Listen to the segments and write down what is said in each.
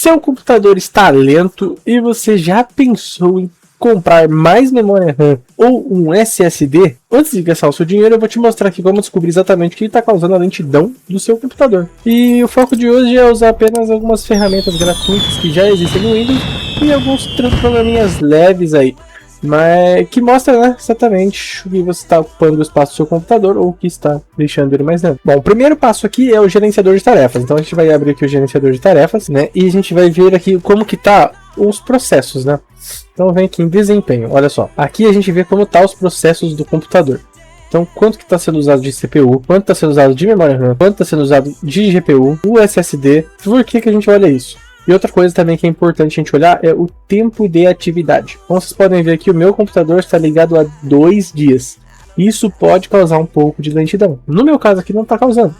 Seu computador está lento e você já pensou em comprar mais memória RAM ou um SSD? Antes de gastar o seu dinheiro, eu vou te mostrar aqui como descobrir exatamente o que está causando a lentidão do seu computador. E o foco de hoje é usar apenas algumas ferramentas gratuitas que já existem no Windows e alguns programinhas leves aí, mas que mostra, né, exatamente o que você está ocupando o espaço do seu computador ou o que está deixando ele mais lento. Bom, o primeiro passo aqui é o gerenciador de tarefas. Então a gente vai abrir aqui o gerenciador de tarefas, né, e a gente vai ver aqui como que tá os processos, né. Então vem aqui em desempenho, olha só. Aqui a gente vê como tá os processos do computador. Então quanto que está sendo usado de CPU, quanto está sendo usado de memória RAM, quanto está sendo usado de GPU, o SSD. Por que a gente olha isso? E outra coisa também que é importante a gente olhar é o tempo de atividade. Como vocês podem ver aqui, o meu computador está ligado há 2 dias. Isso pode causar um pouco de lentidão. No meu caso aqui não está causando,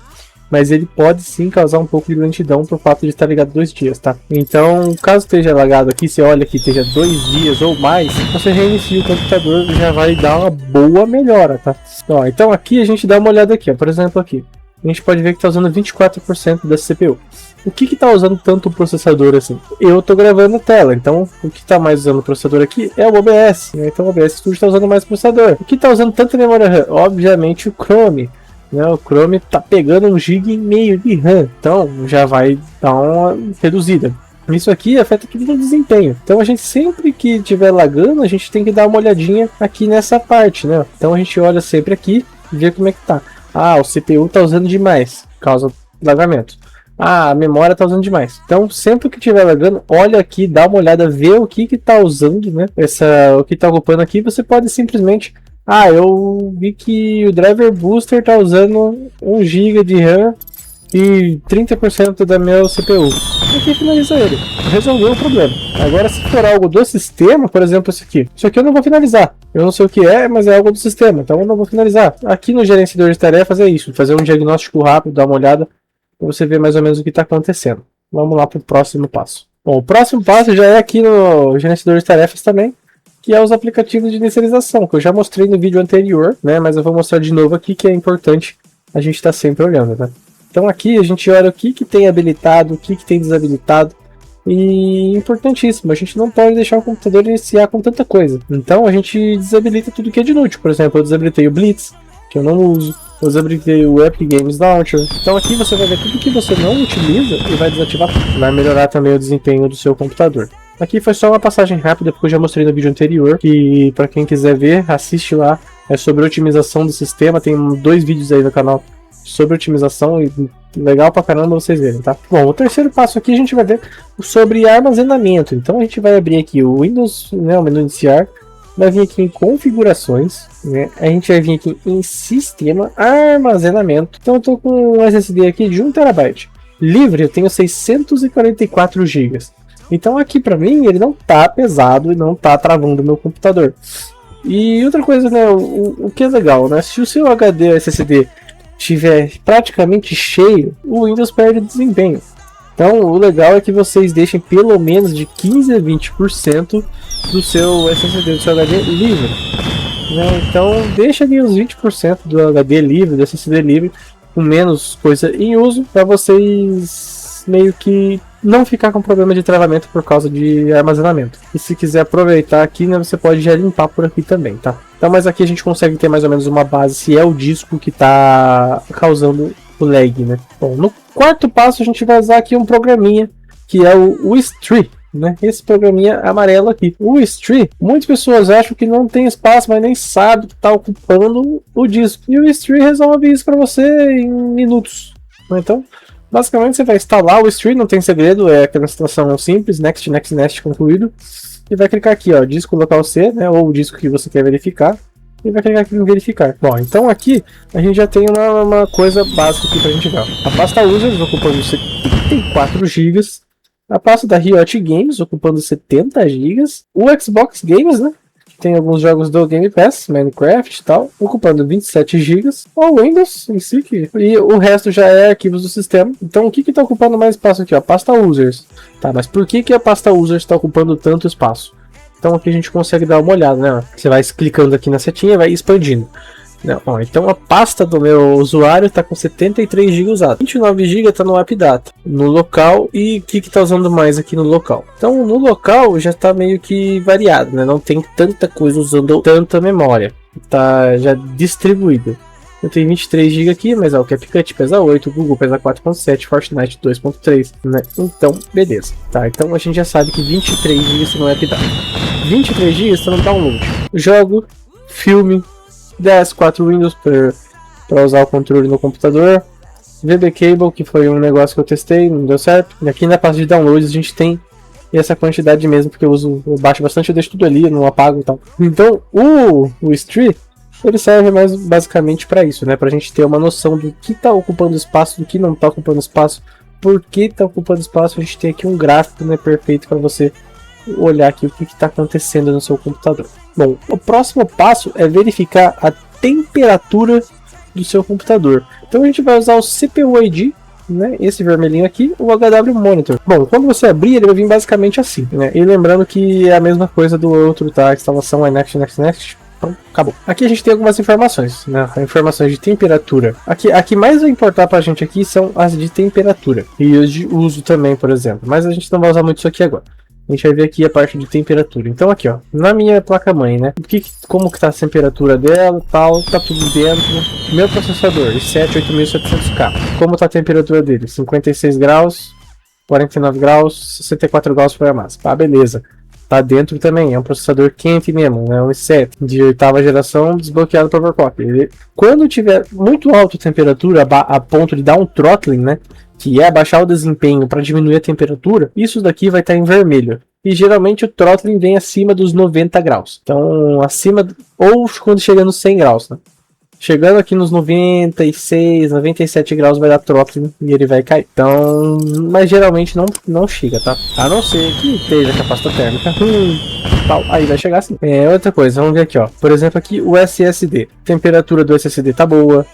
mas ele pode sim causar um pouco de lentidão por fato de estar ligado 2 dias, tá? Então, caso esteja lagado aqui, você olha que esteja 2 dias ou mais, você reinicia o computador e já vai dar uma boa melhora, tá? Ó, então aqui a gente dá uma olhada aqui, ó. Por exemplo aqui, a gente pode ver que está usando 24% da CPU. O que está usando tanto o processador assim? Eu estou gravando tela, então o que está mais usando o processador aqui é o OBS, né? Então o OBS Studio está usando mais processador. O que está usando tanta memória RAM? Obviamente o Chrome, né? O Chrome está pegando 1,5 GB de RAM, então já vai dar uma reduzida. Isso aqui afeta tudo no desempenho. Então a gente sempre que estiver lagando, a gente tem que dar uma olhadinha aqui nessa parte, né? Então a gente olha sempre aqui e vê como é que tá. Ah, o CPU está usando demais, causa lagamento. Ah, a memória está usando demais. Então, sempre que estiver lagando, olha aqui, dá uma olhada, vê o que está usando, né? O que está ocupando aqui. Você pode simplesmente... Ah, eu vi que o driver booster está usando 1 GB de RAM e 30% da meu CPU. E aqui finaliza ele. Resolveu o problema. Agora, se for algo do sistema, por exemplo, isso aqui eu não vou finalizar. Eu não sei o que é, mas é algo do sistema, então eu não vou finalizar. Aqui no gerenciador de tarefas é isso, fazer um diagnóstico rápido, dar uma olhada, para você ver mais ou menos o que está acontecendo. Vamos lá para o próximo passo. Bom, o próximo passo já é aqui no gerenciador de tarefas também, que é os aplicativos de inicialização, que eu já mostrei no vídeo anterior, né? Mas eu vou mostrar de novo aqui, que é importante a gente estar sempre olhando, né? Então aqui a gente olha o que tem habilitado, o que tem desabilitado. E importantíssimo, a gente não pode deixar o computador iniciar com tanta coisa. Então a gente desabilita tudo que é de inútil. Por exemplo, eu desabilitei o Blitz, que eu não uso. Eu desabilitei o Epic Games Launcher. Então aqui você vai ver tudo que você não utiliza e vai desativar tudo. Vai melhorar também o desempenho do seu computador. Aqui foi só uma passagem rápida, porque eu já mostrei no vídeo anterior, que para quem quiser ver, assiste lá. É sobre otimização do sistema, tem 2 vídeos aí no canal sobre otimização e legal pra caramba vocês verem, tá? Bom, o terceiro passo aqui a gente vai ver sobre armazenamento. Então a gente vai abrir aqui o Windows, né, o menu iniciar, vai vir aqui em configurações, né? A gente vai vir aqui em sistema, armazenamento. Então eu tô com um SSD aqui de 1 TB. Livre eu tenho 644 GB. Então aqui pra mim ele não tá pesado e não tá travando o meu computador. E outra coisa, né, o que é legal, né? Se o seu HD SSD estiver praticamente cheio, o Windows perde desempenho. Então o legal é que vocês deixem pelo menos de 15 a 20% do seu SSD, do seu HD livre, né? Então deixa ali uns 20% do HD livre, do SSD livre, com menos coisa em uso, para vocês meio que não ficar com problema de travamento por causa de armazenamento. E se quiser aproveitar aqui, né, você pode já limpar por aqui também, tá? Então, mas aqui a gente consegue ter mais ou menos uma base se é o disco que está causando o lag, né? Bom, no quarto passo a gente vai usar aqui um programinha que é o Wistri, né? Esse programinha amarelo aqui. O Wistri, muitas pessoas acham que não tem espaço, mas nem sabe que está ocupando o disco. E o Wistri resolve isso para você em minutos, né? Então, basicamente você vai instalar o Wistri, não tem segredo, é aquela instalação simples, next, concluído. E vai clicar aqui, ó, disco local C, né, ou o disco que você quer verificar. E vai clicar aqui em verificar. Bom, então aqui a gente já tem uma coisa básica aqui pra gente ver. A pasta users ocupando 74 GB. A pasta da Riot Games ocupando 70 GB. O Xbox Games, né? Tem alguns jogos do Game Pass, Minecraft e tal, ocupando 27 GB. O Windows em si, e o resto já é arquivos do sistema. Então o que está ocupando mais espaço aqui? A pasta Users. Tá, mas por que a pasta Users está ocupando tanto espaço? Então aqui a gente consegue dar uma olhada, né? Você vai clicando aqui na setinha e vai expandindo. Não, ó, então a pasta do meu usuário está com 73 GB usado. 29 GB está no AppData, no local. E o que está usando mais aqui no local? Então no local já está meio que variado, né? Não tem tanta coisa usando tanta memória. Tá já distribuído. Eu tenho 23 GB aqui, mas o CapCut pesa 8, o Google pesa 4.7, Fortnite 2.3, né? Então, beleza. Tá, então a gente já sabe que 23 GB está no AppData. 23 GB está no download. Jogo, filme, DS4 Windows para usar o controle no computador. VB Cable, que foi um negócio que eu testei, não deu certo. E aqui na pasta de downloads a gente tem essa quantidade mesmo, porque eu baixo bastante, eu deixo tudo ali, eu não apago e tal. Então o Stream, ele serve mais basicamente para isso, né? Pra gente ter uma noção do que está ocupando espaço, do que não está ocupando espaço, por que está ocupando espaço. A gente tem aqui um gráfico, né, perfeito para você olhar aqui o que está acontecendo no seu computador. Bom, o próximo passo é verificar a temperatura do seu computador. Então a gente vai usar o CPU ID, né, esse vermelhinho aqui, o HW Monitor. Bom, quando você abrir, ele vai vir basicamente assim, né? E lembrando que é a mesma coisa do outro, tá? Instalação iNext, Next. Então, acabou. Aqui a gente tem algumas informações, né? Informações de temperatura. A que mais vai importar pra gente aqui são as de temperatura e as de uso também, por exemplo. Mas a gente não vai usar muito isso aqui agora. A gente vai ver aqui a parte de temperatura. Então aqui, ó, na minha placa-mãe, né? Como que tá a temperatura dela, tal, tá tudo dentro. Meu processador, i7 8700K. Como tá a temperatura dele? 56 graus, 49 graus, 64 graus para massa. Tá, beleza. Tá dentro também, é um processador quente mesmo, né? Um i7 de 8ª geração, desbloqueado para overclock. Quando tiver muito alta a temperatura, a ponto de dar um throttling, né? Que é abaixar o desempenho para diminuir a temperatura, isso daqui vai estar em vermelho. E geralmente o throttling vem acima dos 90 graus. Então, acima, ou quando chega nos 100 graus, né? Chegando aqui nos 96, 97 graus vai dar throttling e ele vai cair. Então, mas geralmente não chega, tá? A não ser que esteja capacidade térmica tal, aí vai chegar assim. Outra coisa, vamos ver aqui, ó. Por exemplo, aqui o SSD. A temperatura do SSD tá boa.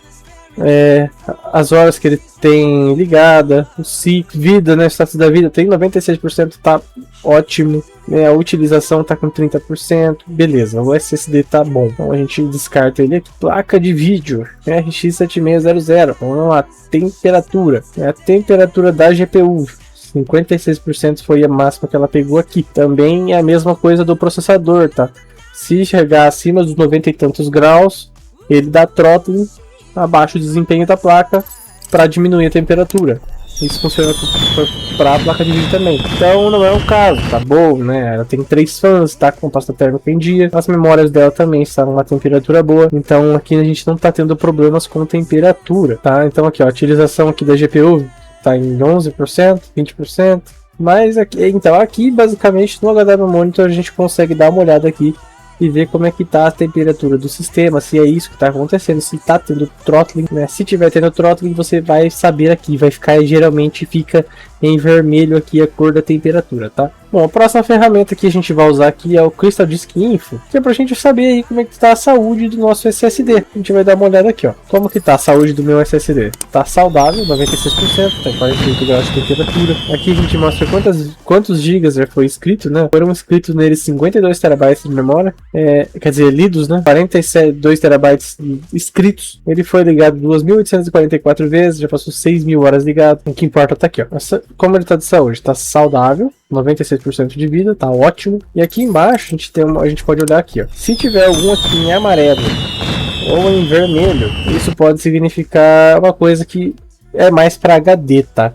As horas que ele tem ligada, o ciclo, vida, né, status da vida tem 96%, tá ótimo, né, a utilização tá com 30%, beleza, o SSD tá bom, então a gente descarta ele aqui. Placa de vídeo, RX 7600, vamos lá, temperatura, a temperatura da GPU, 56% foi a máxima que ela pegou aqui, também é a mesma coisa do processador, tá, se chegar acima dos 90 e tantos graus, ele dá throttling, abaixa o desempenho da placa para diminuir a temperatura. Isso funciona para a placa de vídeo também. Então não é o caso, tá bom, né? Ela tem 3 fãs, tá com pasta térmica em dia. As memórias dela também estão numa temperatura boa. Então aqui a gente não tá tendo problemas com temperatura, tá? Então aqui, ó, a utilização aqui da GPU tá em 11%, 20%. Mas aqui, então aqui basicamente no HW Monitor a gente consegue dar uma olhada aqui e ver como é que tá a temperatura do sistema, se é isso que está acontecendo, se está tendo throttling, né? Se tiver tendo throttling, você vai saber aqui, vai ficar, geralmente fica em vermelho aqui a cor da temperatura, tá? Bom, a próxima ferramenta que a gente vai usar aqui é o Crystal Disk Info, que é pra gente saber aí como é que tá a saúde do nosso SSD. A gente vai dar uma olhada aqui, ó. Como que tá a saúde do meu SSD? Tá saudável, 96%, tá em 48 graus de temperatura. Aqui a gente mostra quantos gigas já foi escrito, né? Foram escritos nele 52 terabytes de memória, quer dizer, lidos, né? 42 terabytes escritos. Ele foi ligado 2.844 vezes, já passou 6.000 horas ligado. O que importa tá aqui, ó. Como ele tá de saúde? Tá saudável, 96% de vida, tá ótimo. E aqui embaixo a gente pode olhar aqui, ó. Se tiver algum aqui em amarelo ou em vermelho, isso pode significar uma coisa que é mais para HD, tá?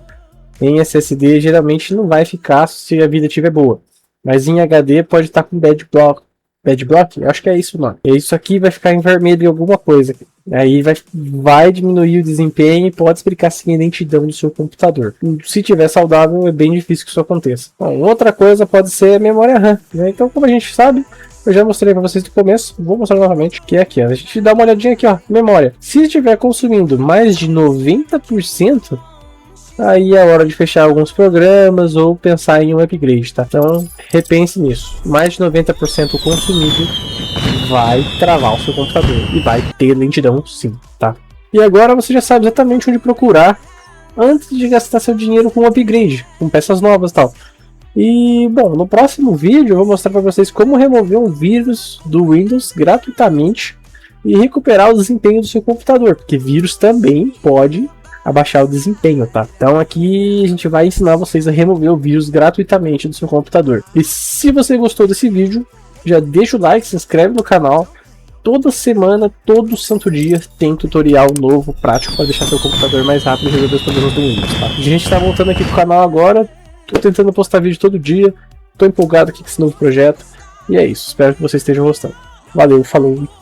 Em SSD geralmente não vai ficar se a vida estiver boa, mas em HD pode estar com bad block, acho que é isso, mano. E isso aqui vai ficar em vermelho em alguma coisa. Aí vai diminuir o desempenho e pode explicar assim a identidade do seu computador. Se tiver saudável, é bem difícil que isso aconteça. Bom, outra coisa pode ser a memória RAM, né? Então, como a gente sabe, eu já mostrei para vocês no começo, vou mostrar novamente, que é aqui, ó. A gente dá uma olhadinha aqui, ó, memória. Se estiver consumindo mais de 90%, aí é hora de fechar alguns programas ou pensar em um upgrade, tá? Então, repense nisso. Mais de 90% consumido vai travar o seu computador e vai ter lentidão sim, tá? E agora você já sabe exatamente onde procurar antes de gastar seu dinheiro com upgrade, com peças novas e tal. E, bom, no próximo vídeo eu vou mostrar para vocês como remover um vírus do Windows gratuitamente e recuperar o desempenho do seu computador, porque vírus também pode abaixar o desempenho, tá? Então aqui a gente vai ensinar vocês a remover o vírus gratuitamente do seu computador. E se você gostou desse vídeo, já deixa o like, se inscreve no canal. Toda semana, todo santo dia, tem tutorial novo, prático, para deixar seu computador mais rápido e resolver os problemas do Windows, tá? A gente tá voltando aqui pro canal agora, tô tentando postar vídeo todo dia, tô empolgado aqui com esse novo projeto, e é isso, espero que vocês estejam gostando. Valeu, falou!